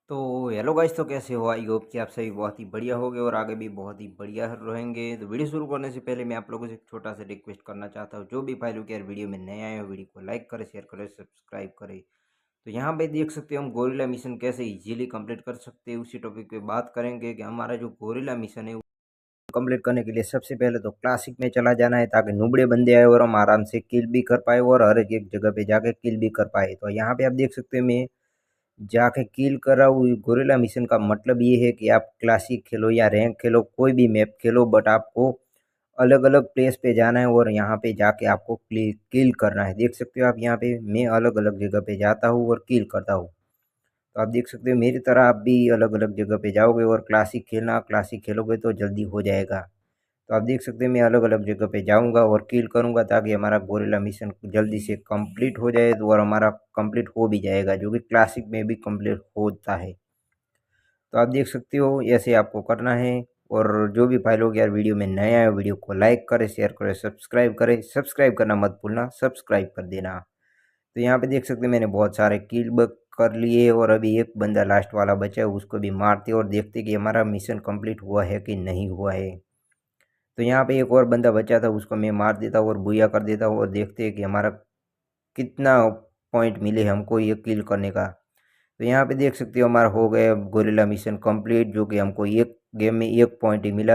तो hello guys, तो कैसे हो? आई होप कि आप सभी बहुत ही बढ़िया होगे और आगे भी बहुत ही बढ़िया रहेंगे। तो वीडियो शुरू करने से पहले मैं आप लोगों से एक छोटा सा रिक्वेस्ट करना चाहता हूँ। जो भी भाई लोग यार वीडियो में नए आए हो, वीडियो को लाइक करें, शेयर करें, सब्सक्राइब करें। तो यहाँ पे देख सकते हो हम गोरिल्ला मिशन कैसे इजीली कंप्लीट कर सकते हैं, उसी टॉपिक पे बात करेंगे कि हमारा जो गोरिल्ला मिशन है कंप्लीट करने के लिए सबसे पहले तो क्लासिक में चला जाना है, ताकि नुबड़े बंदे आए और हम आराम से किल भी कर पाए और हर एक जगह पे जाके किल भी कर पाए। तो यहाँ पे आप देख सकते हो मैं जाके किल कर रहा हूँ। गोरिल्ला मिशन का मतलब ये है कि आप क्लासिक खेलो या रैंक खेलो, कोई भी मैप खेलो, बट आपको अलग अलग प्लेस पे जाना है और यहाँ पे जाके आपको किल करना है। देख सकते हो आप यहाँ पे मैं अलग अलग जगह पे जाता हूँ और किल करता हूँ। तो आप देख सकते हो मेरी तरह आप भी अलग अलग जगह पे जाओगे और क्लासिक खेलना, क्लासिक खेलोगे तो जल्दी हो जाएगा। तो आप देख सकते हैं मैं अलग अलग जगह पे जाऊंगा और किल करूंगा, ताकि हमारा गोरिल्ला मिशन जल्दी से कंप्लीट हो जाए, तो और हमारा कंप्लीट हो भी जाएगा, जो कि क्लासिक में भी कंप्लीट होता है। तो आप देख सकते हो ऐसे आपको करना है। और जो भी भाई लोग यार वीडियो में नए आए, वीडियो को लाइक करें, शेयर करें, सब्सक्राइब करें। सब्सक्राइब करना मत भूलना, सब्सक्राइब कर देना। तो यहाँ पे देख सकते हैं मैंने बहुत सारे किल कर लिए और अभी एक बंदा लास्ट वाला बचा है, उसको भी मारते और देखते कि हमारा मिशन कंप्लीट हुआ है कि नहीं हुआ है। तो यहाँ पे एक और बंदा बचा था, उसको मैं मार देता हूँ और बुया कर देता हूँ और देखते हैं कि हमारा कितना पॉइंट मिले हमको ये किल करने का। तो यहाँ पे देख सकते हो हमारा हो गया गोरिल्ला मिशन कंप्लीट, जो कि हमको एक गेम में 1 पॉइंट ही मिला।